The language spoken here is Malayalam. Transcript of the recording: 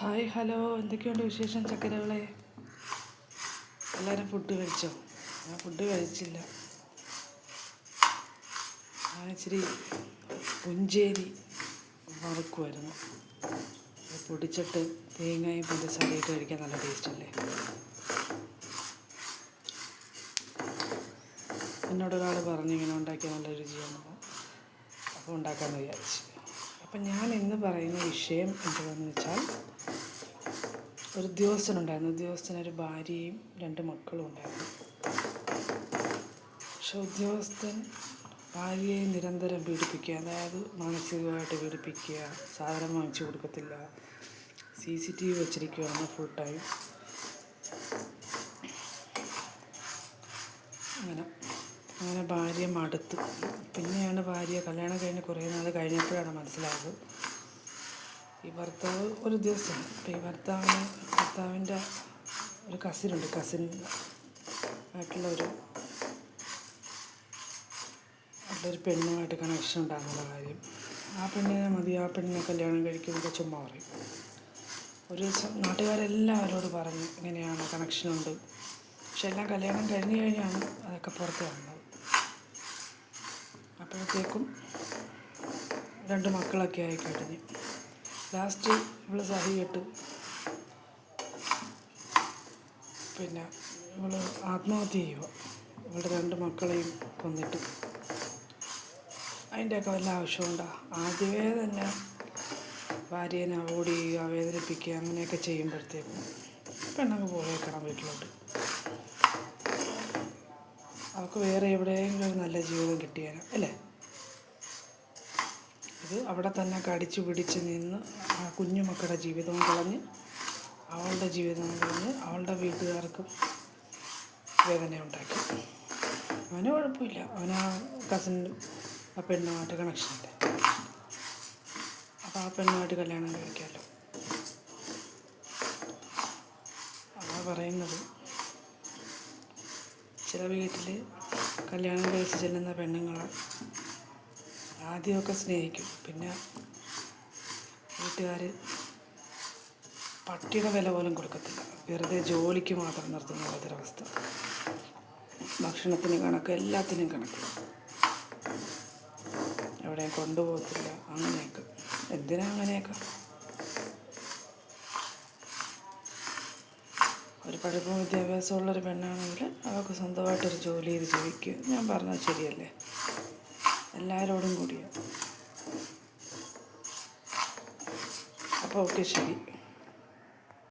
ഹായ് ഹലോ, എന്തൊക്കെയുണ്ട് വിശേഷം ചക്കരകളെ? എല്ലാവരും ഫുഡ് കഴിച്ചോ? ഞാൻ ഫുഡ് കഴിച്ചില്ല. ഞാൻ ഇച്ചിരി പുഞ്ചേരി വറുക്കുമായിരുന്നു. പൊടിച്ചിട്ട് തേങ്ങയും പഞ്ചസാരയിട്ട് കഴിക്കാൻ നല്ല ടേസ്റ്റല്ലേ. എന്നോടൊരാൾ പറഞ്ഞു ഇങ്ങനെ ഉണ്ടാക്കിയാൽ നല്ല രുചിയാണ്. അപ്പോൾ ഉണ്ടാക്കാമെന്ന് വിചാരിച്ചു. അപ്പം ഞാൻ ഇന്ന് പറയുന്ന വിഷയം എന്താണെന്ന് വെച്ചാൽ, ഒരു ഉദ്യോഗസ്ഥനൊരു ഭാര്യയും 2 മക്കളും ഉണ്ടായിരുന്നു. പക്ഷെ ഉദ്യോഗസ്ഥൻ ഭാര്യയെ നിരന്തരം പീഡിപ്പിക്കുക, അതായത് മാനസികമായിട്ട് പീഡിപ്പിക്കുക, സാധനം വാങ്ങിച്ചു കൊടുക്കത്തില്ല, CCTV വെച്ചിരിക്കുകയാണ് ഫുൾ ടൈം. അങ്ങനെ ഭാര്യ മടുത്തു. പിന്നെയാണ് ഭാര്യ കല്യാണം കഴിഞ്ഞ് കുറേ നാൾ കഴിഞ്ഞപ്പോഴാണ് മനസ്സിലായത് ഈ ഭർത്താവ് ഒരു ഉദ്യോഗസ്ഥനാണ്. അപ്പോൾ ഈ ഭർത്താവിൻ്റെ ഒരു കസിൻ ആയിട്ടുള്ളൊരു പെണ്ണുമായിട്ട് കണക്ഷൻ ഉണ്ടാകുന്ന കാര്യം. ആ പെണ്ണിനെ കല്യാണം കഴിക്കുന്നത് ചുമ്മാ പറയും. ഒരു ദിവസം നാട്ടുകാരെല്ലാവരോട് പറഞ്ഞു ഇങ്ങനെയാണ്, കണക്ഷനുണ്ട്. പക്ഷെ എല്ലാം കല്യാണം കഴിഞ്ഞാണ് അതൊക്കെ പുറത്ത് വന്നത്. അപ്പോഴത്തേക്കും 2 മക്കളൊക്കെ ആയി കഴിഞ്ഞു. ലാസ്റ്റ് ഇവൾ സഹി കെട്ട് പിന്നെ ഇവൾ ആത്മഹത്യ ചെയ്യുക, ഇവളുടെ 2 മക്കളെയും കൊന്നിട്ട്. അതിൻ്റെയൊക്കെ വല്ല ആവശ്യമുണ്ടോ? ആദ്യമേ തന്നെ ഭാര്യേനെ അവോയ്ഡ് ചെയ്യുക, വേദനിപ്പിക്കുക, അങ്ങനെയൊക്കെ ചെയ്യുമ്പോഴത്തേക്കും പെണ്ണങ്ങ് പോയേക്കണം വീട്ടിലോട്ട്. അവൾക്ക് വേറെ എവിടെയെങ്കിലും ഒരു നല്ല ജീവിതം കിട്ടിയേനെ അല്ലേ? ഇത് അവിടെ തന്നെ കടിച്ചു പിടിച്ച് നിന്ന് ആ കുഞ്ഞുമക്കളുടെ ജീവിതവും കളഞ്ഞ്, അവളുടെ ജീവിതവും കളഞ്ഞ്, അവളുടെ വീട്ടുകാർക്കും വേദന ഉണ്ടാക്കി. അവന് കുഴപ്പമില്ല, അവനാ കസിനും ആ പെണ്ണുമായിട്ട് കണക്ഷനില്ല. അപ്പോൾ ആ പെണ്ണുമായിട്ട് കല്യാണം കഴിക്കാമല്ലോ. അതാ പറയുന്നത്, ചില വീട്ടിൽ കല്യാണം കഴിച്ച് ചെല്ലുന്ന പെണ്ണുങ്ങൾ ആദ്യമൊക്കെ സ്നേഹിക്കും, പിന്നെ വീട്ടുകാർ പട്ടിയുടെ വില പോലും കൊടുക്കത്തില്ല, വെറുതെ ജോലിക്ക് മാത്രം നിർത്തുന്ന പോലത്തൊരവസ്ഥ. ഭക്ഷണത്തിന് കണക്ക്, എല്ലാത്തിനും കണക്ക്, എവിടെയും കൊണ്ടുപോകത്തില്ല. അങ്ങനെയൊക്കെ എന്തിനാ അങ്ങനെയൊക്കെ? ഒരു പഠിപ്പും വിദ്യാഭ്യാസമുള്ളൊരു പെണ്ണാണെങ്കിൽ അവൾക്ക് സ്വന്തമായിട്ടൊരു ജോലി ചെയ്ത് ജീവിക്കുക. ഞാൻ പറഞ്ഞത് ശരിയല്ലേ? എല്ലാവരോടും കൂടിയാണ്. അപ്പോൾ ഓക്കെ, ശരി.